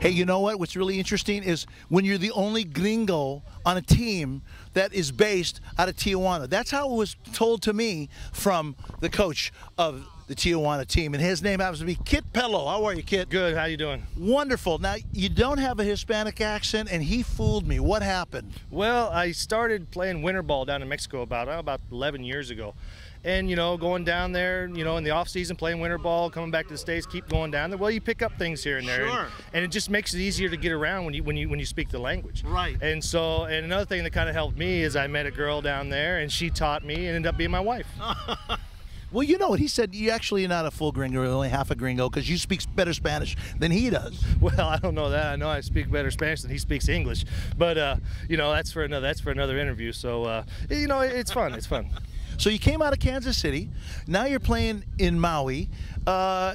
Hey, you know what? What's really interesting is when you're the only gringo on a team that is based out of Tijuana. That's how it was told to me from the coach of the Tijuana team, and his name happens to be Kit Pellow. How are you, Kit? Good. How you doing? Wonderful. Now, you don't have a Hispanic accent, and he fooled me. What happened? Well, I started playing winter ball down in Mexico about 11 years ago. And, you know, going down there, you know, in the off season, playing winter ball, coming back to the States, keep going down there. Well, you pick up things here and there. Sure. And it just makes it easier to get around when you speak the language. Right. And so, and another thing that kind of helped me is I met a girl down there, and she taught me and ended up being my wife. Well, you know what he said. You actually are not a full gringo, you're only half a gringo, because you speak better Spanish than he does. Well, I don't know that. I know I speak better Spanish than he speaks English, but you know, that's for another interview. So you know, it's fun. It's fun. So you came out of Kansas City. Now you're playing in Maui.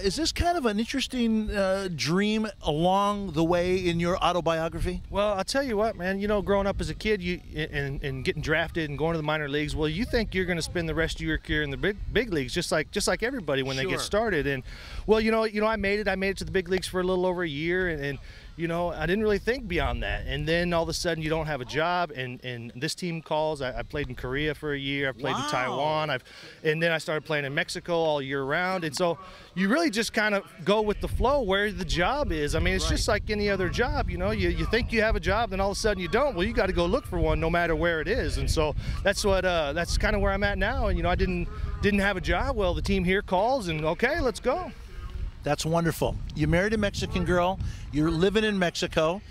Is this kind of an interesting dream along the way in your autobiography? Well, I'll tell you what, man. You know, growing up as a kid, and getting drafted and going to the minor leagues. Well, you think you're going to spend the rest of your career in the big leagues, just like everybody when they get started. And well, you know, I made it to the big leagues for a little over a year, and you know, I didn't really think beyond that. And then all of a sudden you don't have a job, and this team calls. I played in Korea for a year. I played in Taiwan. And then I started playing in Mexico all year round. And so you really just kind of go with the flow where the job is. I mean, it's just like any other job. You know, you think you have a job, then all of a sudden you don't. Well, you got to go look for one no matter where it is. And so that's kind of where I'm at now. And, you know, I didn't have a job. Well, the team here calls, and okay, let's go. That's wonderful. You married a Mexican girl. You're living in Mexico.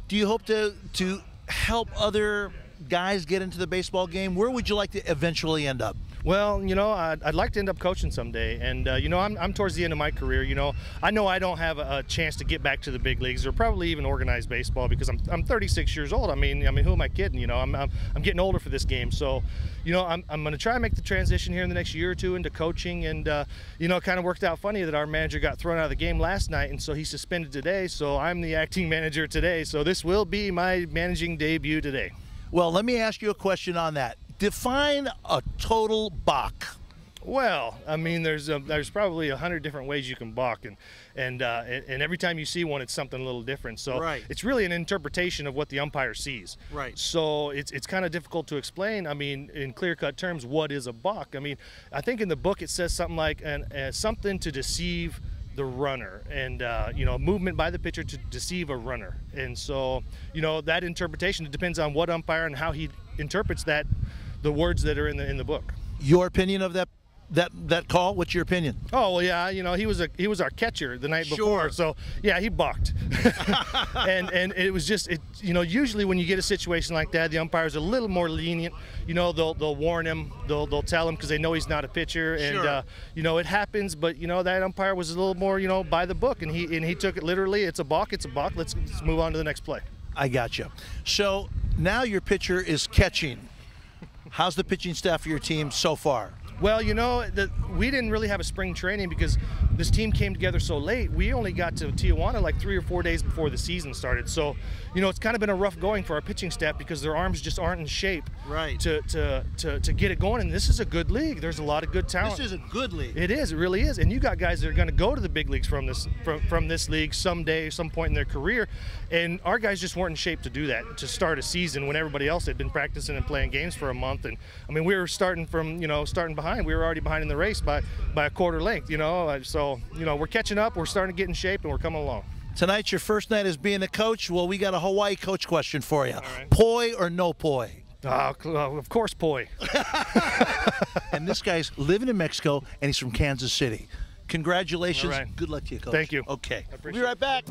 Do you hope to help other guys get into the baseball game? Where would you like to eventually end up? Well, you know, I'd like to end up coaching someday, and you know, I'm towards the end of my career. You know I don't have a chance to get back to the big leagues or probably even organized baseball because I'm 36 years old. I mean, who am I kidding? You know, I'm getting older for this game. So, you know, I'm going to try and make the transition here in the next year or two into coaching. And you know, it kind of worked out funny that our manager got thrown out of the game last night, and so he's suspended today. So I'm the acting manager today. So this will be my managing debut today. Well, let me ask you a question on that. Define a total balk. Well, I mean, there's probably 100 different ways you can balk, and every time you see one, it's something a little different. So it's really an interpretation of what the umpire sees. Right. So it's kind of difficult to explain. I mean, in clear-cut terms, what is a balk? I mean, I think in the book it says something like something to deceive the runner, and you know, movement by the pitcher to deceive a runner. And so, you know, that interpretation, it depends on what umpire and how he interprets the words that are in the book. Your opinion of that call? What's your opinion? Oh, well, yeah, you know, he was our catcher the night before, so yeah, he balked. and it was just, you know, usually when you get a situation like that, the umpire's a little more lenient. You know, they'll warn him, they'll tell him because they know he's not a pitcher, and you know, it happens. But you know, that umpire was a little more, you know, by the book, and he took it literally. It's a balk. It's a balk. Let's move on to the next play. I got you. So now your pitcher is catching. How's the pitching staff for your team so far? Well, you know, we didn't really have a spring training because this team came together so late. We only got to Tijuana like 3 or 4 days before the season started. So, you know, it's kind of been a rough going for our pitching staff because their arms just aren't in shape to get it going. And this is a good league. There's a lot of good talent. This is a good league. It is. It really is. And you got guys that are going to go to the big leagues from this league someday, some point in their career. And our guys just weren't in shape to do that, to start a season when everybody else had been practicing and playing games for a month. And I mean, we were starting behind. We were already behind in the race by a quarter length, you know. So, you know, we're catching up, we're starting to get in shape, and we're coming along. Tonight's your first night as being a coach. Well, we got a Hawaii coach question for you. Right. Poi or no poi? Of course, poi. And this guy's living in Mexico, and he's from Kansas City. Congratulations. Right. Good luck to you, Coach. Thank you. Okay. We'll be right back.